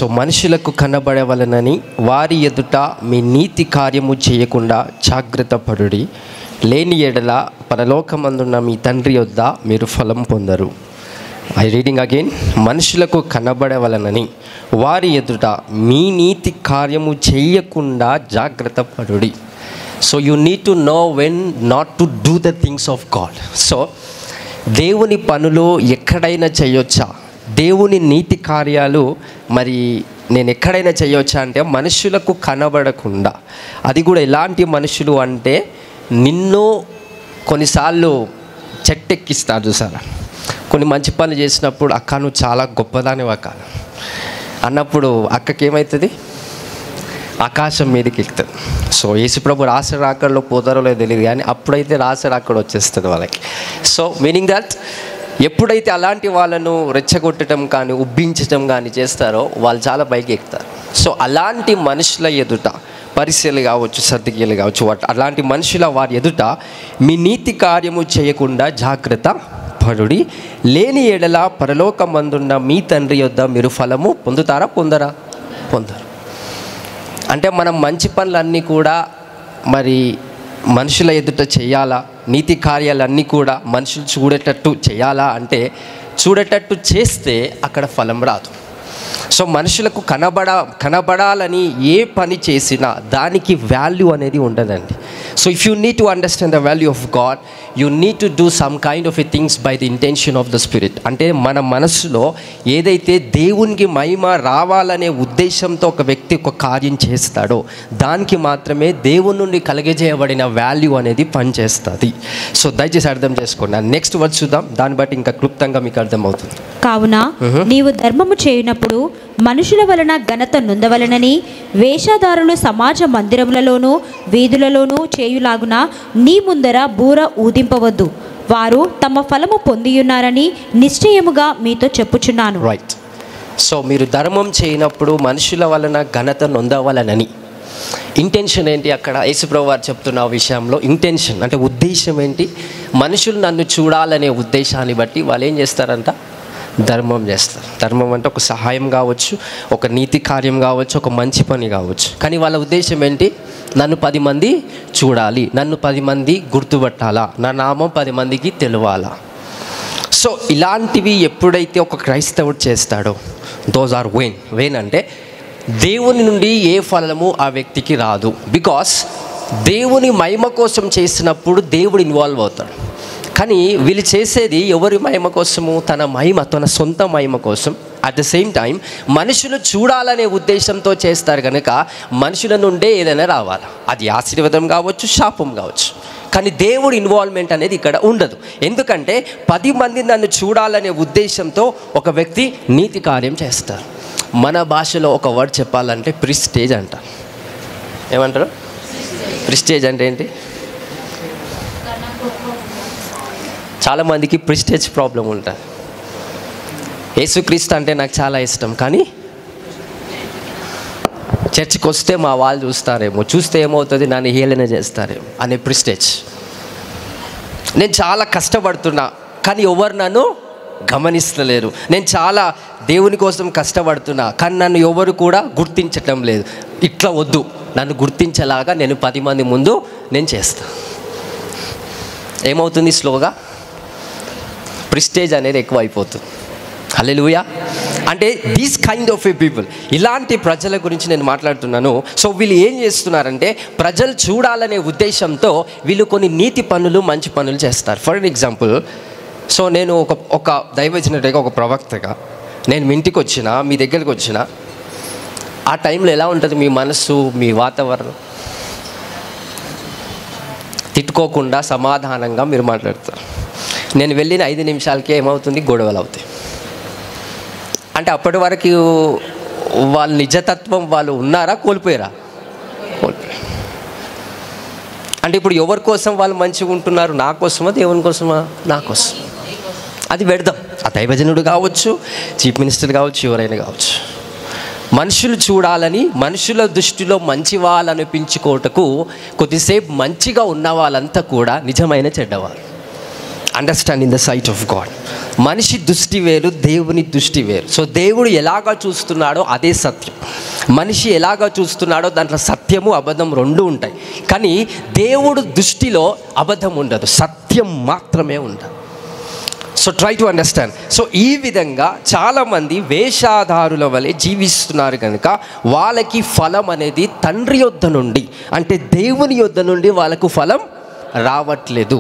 So మనుషులకు కనబడవలనని వారి ఎదుట మీ నీతి కార్యము చేయకుండా జాగ్రత్త పడుడి, లేని ఎడల పరలోకమందున్న మీ తండ్రి యొద్ద మీరు ఫలం పొందరు. I reading again. మనుషులకు కనబడవలనని వారి ఎదుట మీ నీతి కార్యము చేయకుండా జాగ్రత్త పడుడి. So you need to know when not to do the things of God. So దేవుని పనులు ఎక్కడైనా చేయొచ్చా, దేవుని నీతి కార్యాలు మరి నేను ఎక్కడైనా చేయొచ్చా అంటే మనుషులకు కనబడకుండా. అది కూడా ఎలాంటి మనుషులు అంటే నిన్ను కొన్నిసార్లు చెట్టెక్కిస్తారు చూసారా, కొన్ని మంచి పనులు చేసినప్పుడు అక్క నువ్వు చాలా గొప్పదానివి అక్క అన్నప్పుడు అక్కకి ఏమవుతుంది, ఆకాశం మీదకి ఎక్కుతుంది. సో యేసుప్రభు రాకడలో పోతారో లేదో తెలియదు, కానీ అప్పుడైతే రాకడ వచ్చేస్తుంది వాళ్ళకి. సో మీనింగ్ దట్ ఎప్పుడైతే అలాంటి వాళ్ళను రెచ్చగొట్టడం కానీ ఉబ్బించడం కానీ చేస్తారో వాళ్ళు చాలా పైకి ఎక్కుతారు. సో అలాంటి మనుషుల ఎదుట, పరిశీలు కావచ్చు, సర్దికీలు కావచ్చు, అలాంటి మనుషుల వారి ఎదుట మీ నీతి కార్యము చేయకుండా జాగ్రత్త పడుడి, లేని ఎడల పరలోకమందున్న మీ తండ్రి యొద్ద మీరు ఫలము పొందుతారా, పొందరు. అంటే మనం మంచి పనులన్నీ కూడా మరి మనుషుల ఎదుట చేయాలా, నీతి కార్యాలన్నీ కూడా మనుషులు చూడేటట్టు చేయాలా అంటే చూడేటట్టు చేస్తే అక్కడ ఫలం రాదు. సో మనుషులకు కనబడాలని ఏ పని చేసినా దానికి వాల్యూ అనేది ఉండదండి. So if you need to understand the value of God, you need to do some kind of a things by the intention of the spirit. అంటే మన మనసులో ఏదైతే దేవునికి మహిమ రావాలనే ఉద్దేశంతో ఒక వ్యక్తి ఒక కార్యం చేస్తాడో దానికి మాత్రమే దేవుని నుండి కలిగజేయబడిన వాల్యూ అనేది పనిచేస్తుంది. సో దయచేసి అర్థం చేసుకోండి. నెక్స్ట్ వర్డ్ చూద్దాం, దాన్ని బట్టి ఇంకా క్లుప్తంగా మీకు అర్థమవుతుంది. కావున నీవు ధర్మము చేయనప్పుడు మనుషుల వలన ఘనత నొందవలనని వేషధారులు సమాజ మందిరములలోనూ వీధులలోనూ చేయులాగున నీ ముందర బూర ఊదింపవద్దు, వారు తమ ఫలము పొందియున్నారని నిశ్చయముగా మీతో చెప్పుచున్నాను. రైట్. సో మీరు ధర్మం చేయనప్పుడు మనుషుల వలన ఘనత నొందవలనని, ఇంటెన్షన్ ఏంటి అక్కడ యేసుప్రభు వారు చెప్తున్న విషయంలో? ఇంటెన్షన్ అంటే ఉద్దేశం ఏంటి? మనుషులు నన్ను చూడాలనే ఉద్దేశాన్ని బట్టి వాళ్ళు ఏం చేస్తారంట, ధర్మం చేస్తారు. ధర్మం అంటే ఒక సహాయం కావచ్చు, ఒక నీతి కార్యం కావచ్చు, ఒక మంచి పని కావచ్చు. కానీ వాళ్ళ ఉద్దేశం ఏంటి? నన్ను 10 మంది చూడాలి, నన్ను 10 మంది గుర్తుపట్టాలా, నా నామం 10 మందికి తెలియాలా. సో ఇలాంటివి ఎప్పుడైతే ఒక క్రైస్తవుడు చేస్తాడో దోస్ ఆర్ వెయిన్ అంటే దేవుని నుండి ఏ ఫలము ఆ వ్యక్తికి రాదు. బికాస్ దేవుని మహిమ కోసం చేసినప్పుడు దేవుడు ఇన్వాల్వ్ అవుతాడు. కానీ వీళ్ళు చేసేది ఎవరి మహిమ కోసము? తన మహిమ, తన సొంత మహిమ కోసం. అట్ ద సేమ్ టైం మనుషులు చూడాలనే ఉద్దేశంతో చేస్తారు కనుక మనుషుల నుండే ఏదైనా రావాలి, అది ఆశీర్వాదం కావచ్చు, శాపం కావచ్చు. కానీ దేవుడి ఇన్వాల్వ్మెంట్ అనేది ఇక్కడ ఉండదు. ఎందుకంటే 10 మంది నన్ను చూడాలనే ఉద్దేశంతో ఒక వ్యక్తి నీతి కార్యం చేస్తారు. మన భాషలో ఒక వర్డ్ చెప్పాలంటే ప్రిస్టేజ్ అంటారు. ఏమంటారు? ప్రిస్టేజ్ అంటే ఏంటి? చాలామందికి ప్రిస్టేజ్ ప్రాబ్లం ఉంటుంది. యేసుక్రీస్తు అంటే నాకు చాలా ఇష్టం, కానీ చర్చికి వస్తే మా వాళ్ళు చూస్తారేమో, చూస్తే ఏమవుతుంది, నన్ను హేళన చేస్తారేమో అనే ప్రిస్టేజ్. నేను చాలా కష్టపడుతున్నా కానీ ఎవరు నన్ను గమనిస్తలేరు. నేను చాలా దేవుని కోసం కష్టపడుతున్నా కానీ నన్ను ఎవరు కూడా గుర్తించటం లేదు. ఇట్లా వద్దు, నన్ను గుర్తించేలాగా నేను 10 మంది ముందు నేను చేస్తాను. ఏమవుతుంది? స్లోగా ప్రిస్టేజ్ అనేది ఎక్కువ అయిపోతుంది. హల్లెలూయా. అంటే these kind of A people, ఇలాంటి ప్రజల గురించి నేను మాట్లాడుతున్నాను. సో వీళ్ళు ఏం చేస్తున్నారంటే ప్రజలు చూడాలనే ఉద్దేశంతో వీళ్ళు కొన్ని నీతి పనులు, మంచి పనులు చేస్తారు. ఫర్ ఎగ్జాంపుల్, సో నేను ఒక దైవజనుడిగా, ఒక ప్రవక్తగా నేను మీ ఇంటికి వచ్చినా, మీ దగ్గరికి వచ్చినా, ఆ టైంలో ఎలా ఉంటుంది మీ మనసు, మీ వాతావరణం? తిట్టుకోకుండా సమాధానంగా మీరు మాట్లాడతారు. నేను వెళ్ళిన 5 నిమిషాలకే ఏమవుతుంది? గొడవలు అవుతాయి. అంటే అప్పటి వరకు వాళ్ళ నిజతత్వం వాళ్ళు ఉన్నారా, కోల్పోయారా? కోల్పోయారు. అంటే ఇప్పుడు ఎవరి కోసం వాళ్ళు మంచిగా ఉంటున్నారు? నా కోసమా, దేవుని కోసమా? నా కోసం. అది పెడదాం. ఆ దైవజనుడు కావచ్చు, చీఫ్ మినిస్టర్ కావచ్చు, ఎవరైనా కావచ్చు. మనుషులు చూడాలని, మనుషుల దృష్టిలో మంచి వాళ్ళు అనిపించుకోవటకు కొద్దిసేపు మంచిగా ఉన్న వాళ్ళంతా కూడా నిజమైన చెడ్డవాళ్ళు. Understand in the sight of God. మనిషి దృష్టి వేరు, దేవుని దృష్టి వేరు. సో దేవుడు ఎలాగా చూస్తున్నాడో అదే సత్యం. మనిషి ఎలాగా చూస్తున్నాడో దాంట్లో సత్యము అబద్ధం రెండు ఉంటాయి. కానీ దేవుడు దృష్టిలో అబద్ధం ఉండదు, సత్యం మాత్రమే ఉండదు. So try to understand. So ఈ విధంగా చాలామంది వేషధారుల వలె జీవిస్తున్నారు కనుక వాళ్ళకి ఫలం అనేది తండ్రి యొద్ద నుండి, అంటే దేవుని యొద్ద నుండి వాళ్ళకు ఫలం రావట్లేదు.